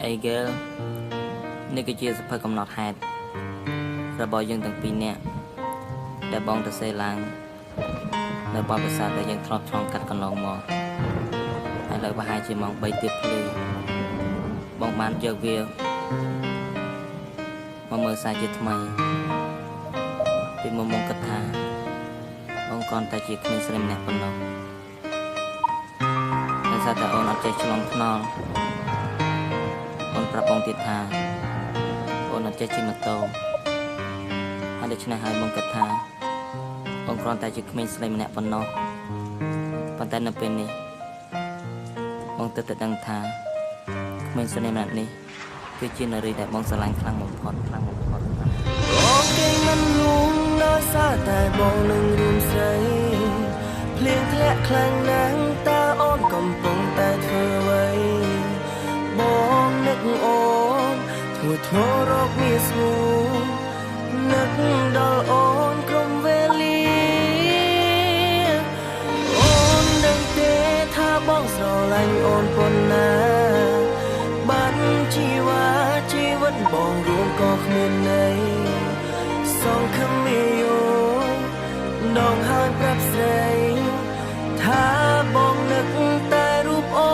អីគេនេះគឺជាសភៅកំណត់ហេតុរបស់យើងទាំងពីរនាក់ដែលបងទៅសេឡើងនៅបបិសាទដែលយើងធ្លាប់ឆ្លងកាត់កន្លងមកហើយលើប្រហែលជាម៉ោង3ទៀតភ្លឺបងបានយកវាមកមើលសារជាថ្មីពីមុំមកគិតថាបងគ្រាន់តែជាក្មេងស្រីម្នាក់ប៉ុណ្ណោះហើយសារតែអូនអត់ចេះឆ្លងថ្នល់អូនប្រាប់បងទៀតថាអូនអត់ចេះជិះម៉ូតូហើយដូច្នេះហើយបងគិតថាបងគ្រាន់តែជាក្មេងស្រីម្នាក់ប៉ុណ្ណោះប៉ុន្តែនៅពេលនេះបងទើបតែដឹងថាក្មេងស្រីម្នាក់នេះគឺជានារីដែលបងស្រឡាញ់ខ្លាំងបំផុតបងគេមិនលួងដោយសារតែបងនឹងរួមស្រីភ្លៀងធ្លាក់ខ្លាំងណាស់តើអូនកំពុងតែធ្វើអ្វីបងនឹកអូនធ្វើធ្ងររកមានស្រួលនឹកដល់អូនក្រុមវេលាអូនដឹងទេថាបងស្រឡាញ់អូនប៉ុណ្ណាបាត់ជីវ៉ាជីវិតបងរួមក៏គ្មានន័យសងខំមីយោដងហើយប្រាប់ស្រីថាបងនឹកតែរូបអូ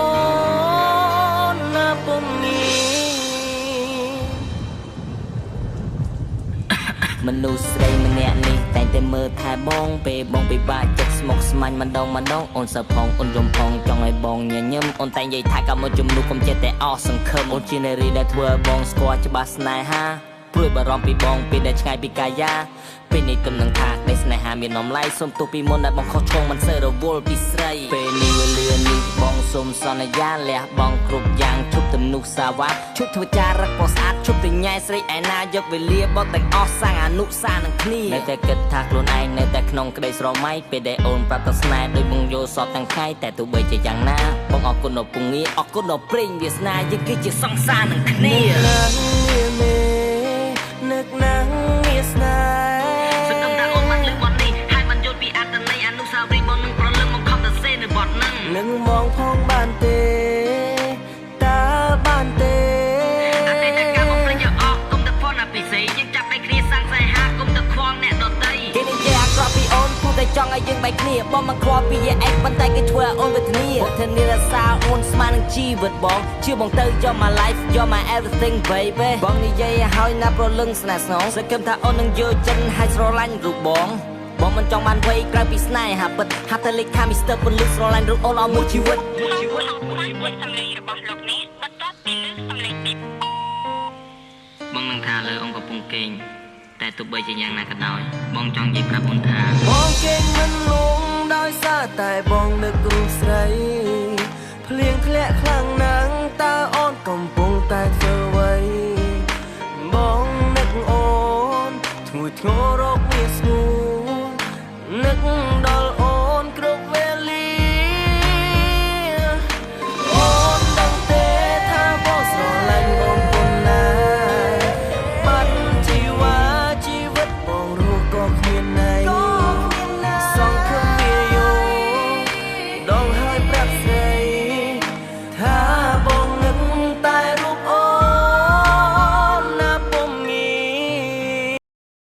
នណាពុំមានមនុស្សស្រីម្នាក់នេះតែងតែមើលថែបងពេលបងពិបាកចិត្តស្មុគស្មាញម្ដងអូនសើផងអូនយំផងចង់ឲ្យបងញញឹមអូនតែងនិយាយថាក៏មកជំនួសកុំចិត្តតែអស់សង្ឃឹមអូនជានារីដែលធ្វើឲ្យបងស្គាល់ច្បាស់ស្នេហាព្រួយបារម្ភពីបងពេលដែលឆ្ងាយពីកាយាពេលនេះទំនឹងថាក្តីស្នេហាមាននំឡៃសូមទោសពីមុនដែលបងខុសឆ្គងមិនសូវរវល់ពីស្រីពេលនេះវេលានេះបងសូមសន្យាលះបងគ្រប់យ៉ាងជប់ទំនុះសាវ៉ាជប់ធ្វើចារឹកពោះស្អាតជប់ទៅញ៉ែស្រីឯណាយកវេលាបត់ទាំងអស់សាំងអនុសានឹងគ្នានៅតែគិតថាខ្លួនឯងនៅតែក្នុងក្តីស្រមៃពេលដែលអូនប្រាប់ទៅស្នេហ៍ដោយបងយល់សពទាំងថ្ងៃតែទោះបីជាយ៉ាងណាបងអរគុណដល់ពងងារអរគុណដល់ព្រេងវាសនាយើងគឺជាសង្សារនឹងគ្នានឹកណាស់មានស្នេហ៍សង្ឃឹមថាអូនបានលើកបទនេះហើយបានយល់ពីអត្ថន័យអនុស្សាវរីយ៍បងនឹងប្រលឹងមកខំទៅសេនៅបទហ្នឹងនឹងមងផងបានទេតើបានទេអតីតកាលមកភ្លេចអស់គុំតែផនអភិសេកយើងចាប់ដៃគ្នាសាំងសៃហាគុំតែខ្វល់អ្នកដទៃគេនិយាយអាក្រក់ពីអូនគូតែចង់ឲ្យយើងបែកគ្នាបងមិនខ្វល់ពីយាអេកប៉ុន្តែគេធ្វើឲ្យអូនវេទនាបងធានារសាអូនស្មាននឹងជីវិតបងជឿបងទៅ You're my life You're my everything baby បងនិយាយឲ្យណាប្រលឹងស្នេហ៍ស្នងសង្ឃឹមថាអូននឹងយល់ចិត្តហើយស្រឡាញ់រូបបងមិនចង់បានវ័យក្រៅពីស្នេហាពិតហាត់តែលេខថា Mr. ពលិសស្រឡាញ់រូបអូនអស់មួយជីវិតសំឡេងរបស់លោកនេះបន្ទាប់ពីលើសំឡេងពីបងនឹងថាលើអង្គកំពុងកេងតែទោះបីជាយ៉ាងណាក៏ដោយបងចង់និយាយប្រាប់អូនថាបងគេមិនលងដោយសារតែបងនឹករូបស្រី